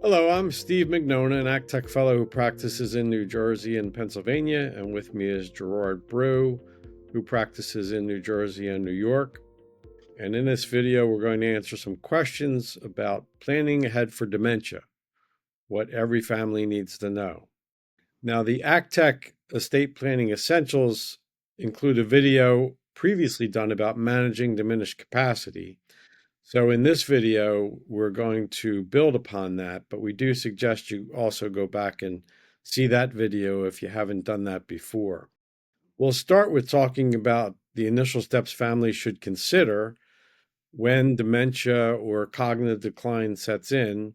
Hello, I'm Steve McNona, an ACTEC Fellow who practices in New Jersey and Pennsylvania, and with me is Gerard Brew, who practices in New Jersey and New York. And in this video, we're going to answer some questions about planning ahead for dementia, what every family needs to know. Now, the ACTEC Estate Planning Essentials include a video previously done about managing diminished capacity. So in this video, we're going to build upon that, but we do suggest you also go back and see that video if you haven't done that before. We'll start with talking about the initial steps families should consider when dementia or cognitive decline sets in,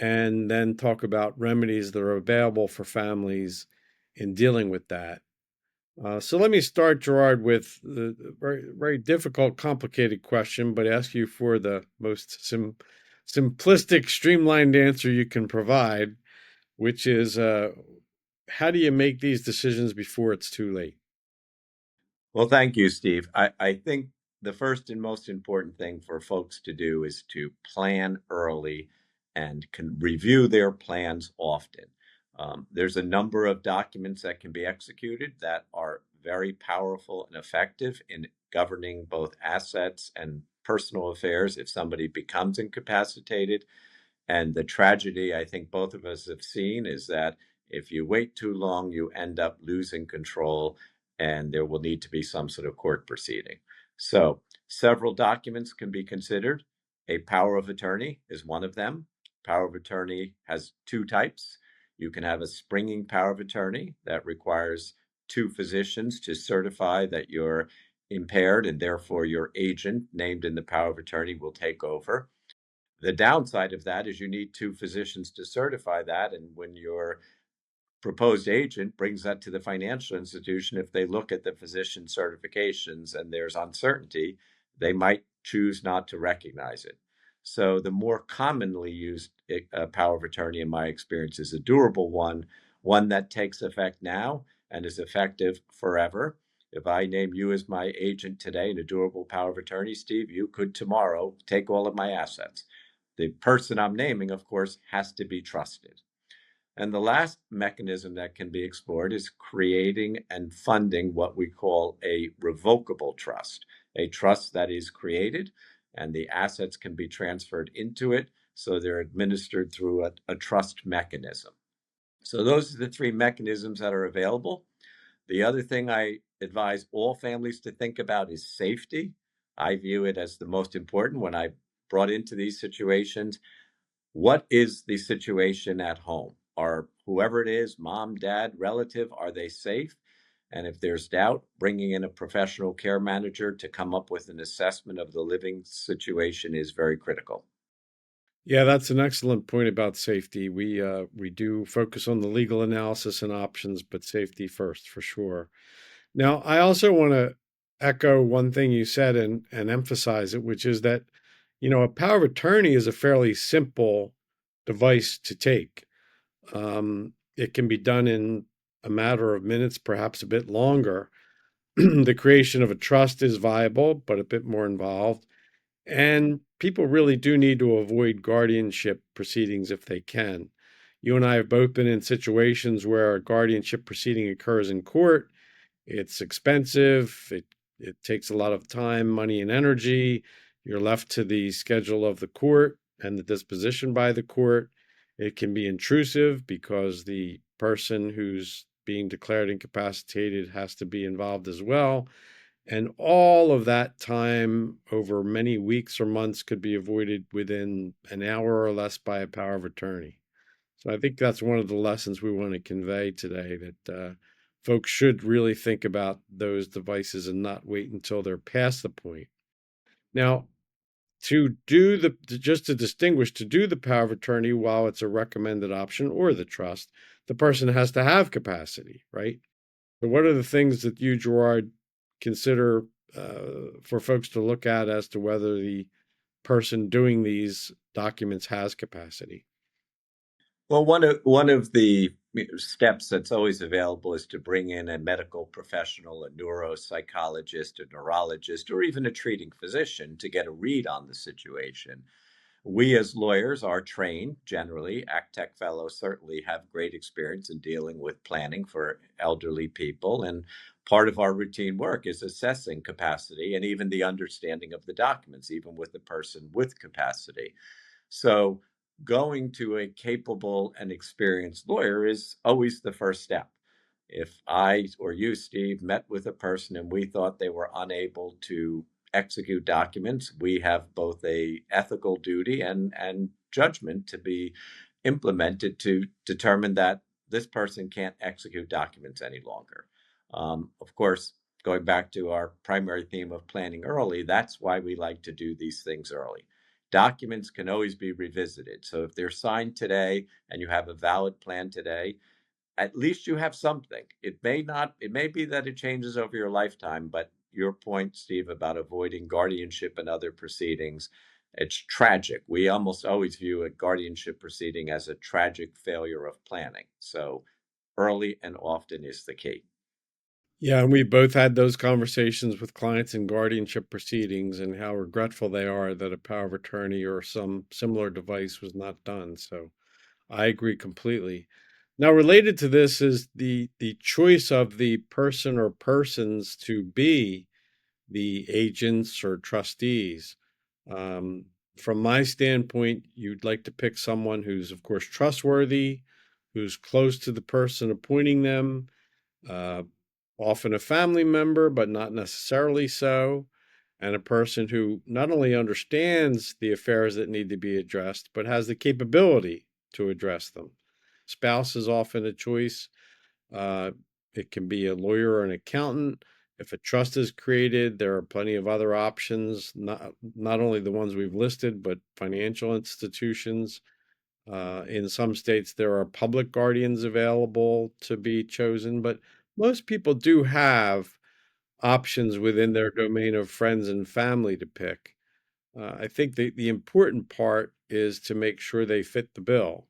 and then talk about remedies that are available for families in dealing with that. So let me start, Gerard, with the very, very difficult, complicated question, but ask you for the most simplistic, streamlined answer you can provide, which is how do you make these decisions before it's too late? Well, thank you, Steve. I think the first and most important thing for folks to do is to plan early and can review their plans often. There's a number of documents that can be executed that are very powerful and effective in governing both assets and personal affairs if somebody becomes incapacitated. And the tragedy I think both of us have seen is that if you wait too long, you end up losing control and there will need to be some sort of court proceeding. So, several documents can be considered. A power of attorney is one of them. Power of attorney has two types. You can have a springing power of attorney that requires two physicians to certify that you're impaired and therefore your agent named in the power of attorney will take over. The downside of that is you need two physicians to certify that. And when your proposed agent brings that to the financial institution, if they look at the physician certifications and there's uncertainty, they might choose not to recognize it. So the more commonly used power of attorney, in my experience, is a durable one that takes effect now and is effective forever. If I name you as my agent today in a durable power of attorney, Steve, you could tomorrow take all of my assets. The person I'm naming, of course, has to be trusted. And the last mechanism that can be explored is creating and funding what we call a revocable trust, a trust that is created and the assets can be transferred into it. So they're administered through a trust mechanism. So those are the three mechanisms that are available. The other thing I advise all families to think about is safety. I view it as the most important when I brought into these situations. What is the situation at home? Are whoever it is, mom, dad, relative, are they safe? And if there's doubt, bringing in a professional care manager to come up with an assessment of the living situation is very critical. Yeah, that's an excellent point about safety. We do focus on the legal analysis and options, but safety first for sure. Now, I also want to echo one thing you said and emphasize it, which is that, a power of attorney is a fairly simple device to take. It can be done in a matter of minutes, perhaps a bit longer. The creation of a trust is viable, but a bit more involved. And people really do need to avoid guardianship proceedings if they can. You and I have both been in situations where a guardianship proceeding occurs in court. It's expensive. It takes a lot of time, money, and energy. You're left to the schedule of the court and the disposition by the court. It can be intrusive because the person who's being declared incapacitated has to be involved as well. And all of that time over many weeks or months could be avoided within an hour or less by a power of attorney. So I think that's one of the lessons we want to convey today, that folks should really think about those devices and not wait until they're past the point. Now, just to distinguish, to do the power of attorney while it's a recommended option or the trust, the person has to have capacity, right? So what are the things that you, Gerard, consider for folks to look at as to whether the person doing these documents has capacity? Well, one of the steps that's always available is to bring in a medical professional, a neuropsychologist, a neurologist, or even a treating physician to get a read on the situation. We as lawyers are trained generally. ACTEC Fellows certainly have great experience in dealing with planning for elderly people. And part of our routine work is assessing capacity and even the understanding of the documents, even with the person with capacity. So, going to a capable and experienced lawyer is always the first step. If I or you, Steve, met with a person and we thought they were unable to execute documents, we have both a ethical duty and judgment to be implemented to determine that this person can't execute documents any longer. Of course, going back to our primary theme of planning early, that's why we like to do these things early. Documents can always be revisited. So if they're signed today and you have a valid plan today, at least you have something. It may not, it may be that it changes over your lifetime, but your point, Steve, about avoiding guardianship and other proceedings, it's tragic. We almost always view a guardianship proceeding as a tragic failure of planning. So early and often is the key. Yeah, and we both had those conversations with clients in guardianship proceedings and how regretful they are that a power of attorney or some similar device was not done. So I agree completely. Now, related to this is the choice of the person or persons to be the agents or trustees. Um, from my standpoint, you'd like to pick someone who's, of course, trustworthy, who's close to the person appointing them, uh, often a family member, but not necessarily so, and a person who not only understands the affairs that need to be addressed, but has the capability to address them. Spouse is often a choice. Uh, it can be a lawyer or an accountant. If a trust is created, there are plenty of other options, not only the ones we've listed, but financial institutions. In some states, there are public guardians available to be chosen, but most people do have options within their domain of friends and family to pick. I think the important part is to make sure they fit the bill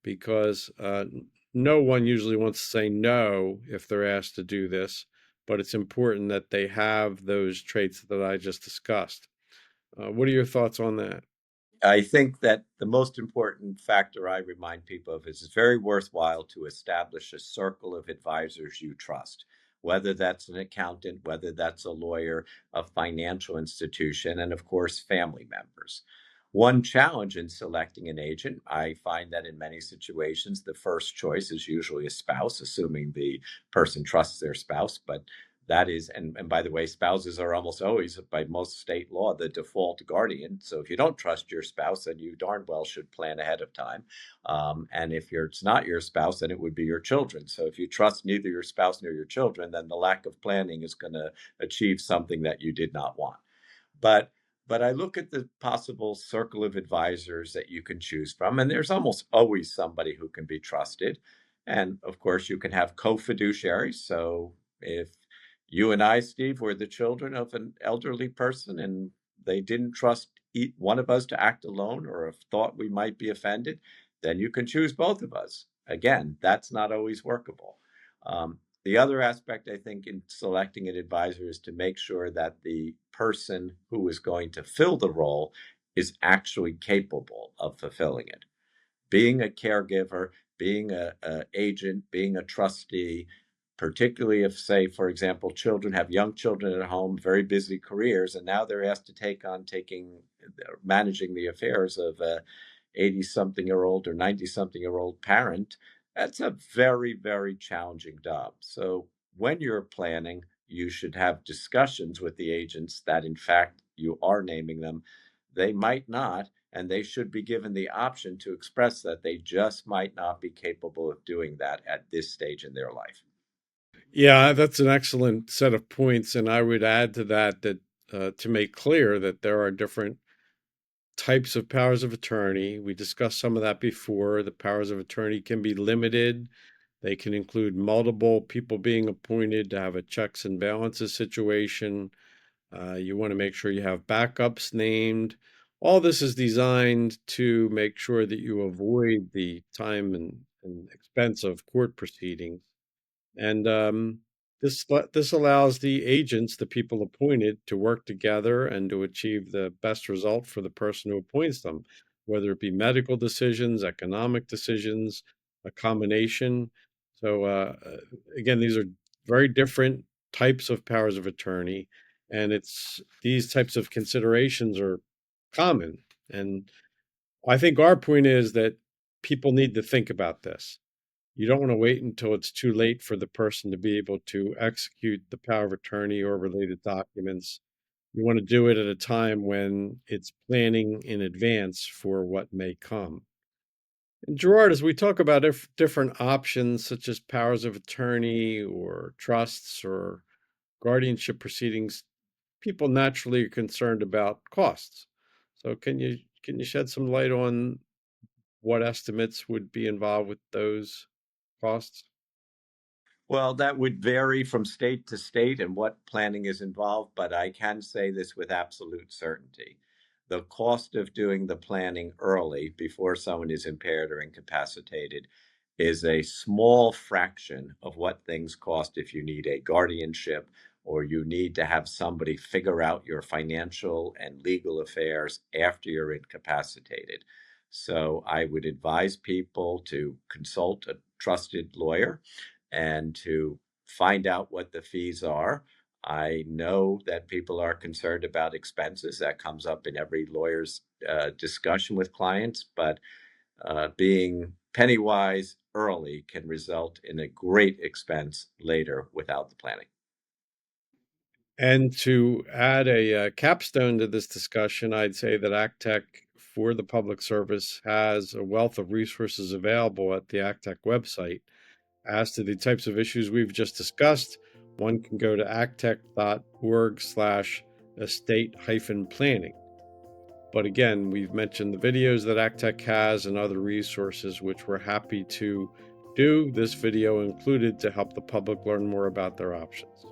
because no one usually wants to say no if they're asked to do this, but it's important that they have those traits that I just discussed. What are your thoughts on that? I think that the most important factor I remind people of is it's very worthwhile to establish a circle of advisors you trust, whether that's an accountant, whether that's a lawyer, a financial institution, and of course, family members. One challenge in selecting an agent, I find that in many situations, the first choice is usually a spouse, assuming the person trusts their spouse. But that is, and by the way, spouses are almost always, by most state law, the default guardian. So if you don't trust your spouse, then you darn well should plan ahead of time. And if it's not your spouse, then it would be your children. So if you trust neither your spouse nor your children, then the lack of planning is going to achieve something that you did not want. But but I look at the possible circle of advisors that you can choose from, and there's almost always somebody who can be trusted. And of course, you can have co-fiduciaries. So if you and I, Steve, were the children of an elderly person and they didn't trust one of us to act alone or have thought we might be offended, then you can choose both of us. Again, that's not always workable. The other aspect, I think, in selecting an advisor is to make sure that the person who is going to fill the role is actually capable of fulfilling it. Being a caregiver, being a agent, being a trustee, particularly if, say, for example, children have young children at home, very busy careers, and now they're asked to take on managing the affairs of a 80 something year old or 90 something year old parent. That's a very, very challenging job. So when you're planning, you should have discussions with the agents that, in fact, you are naming them. They might not, and they should be given the option to express that they just might not be capable of doing that at this stage in their life. Yeah, that's an excellent set of points, and I would add to that that to make clear that there are different types of powers of attorney. We discussed some of that before. The powers of attorney can be limited. They can include multiple people being appointed to have a checks and balances situation. You want to make sure you have backups named. All this is designed to make sure that you avoid the time and expense of court proceedings. And this allows the agents, the people appointed, to work together and to achieve the best result for the person who appoints them. whether it be medical decisions, economic decisions, a combination. So, again, these are very different types of powers of attorney, and it's these types of considerations are common. And I think our point is that people need to think about this. You don't want to wait until it's too late for the person to be able to execute the power of attorney or related documents. You want to do it at a time when it's planning in advance for what may come. And Gerard, as we talk about different options such as powers of attorney or trusts or guardianship proceedings, people naturally are concerned about costs. So can you shed some light on what estimates would be involved with those costs? Well, that would vary from state to state and what planning is involved, but I can say this with absolute certainty. The cost of doing the planning early before someone is impaired or incapacitated is a small fraction of what things cost if you need a guardianship or you need to have somebody figure out your financial and legal affairs after you're incapacitated. So I would advise people to consult a trusted lawyer and to find out what the fees are. I know that people are concerned about expenses. That comes up in every lawyer's discussion with clients, but being penny wise early can result in a great expense later without the planning. And to add a capstone to this discussion, I'd say that ACTEC for the public service has a wealth of resources available at the ACTEC website. As to the types of issues we've just discussed, one can go to actec.org/estate-planning. But again, we've mentioned the videos that ACTEC has and other resources which we're happy to do this video included to help the public learn more about their options.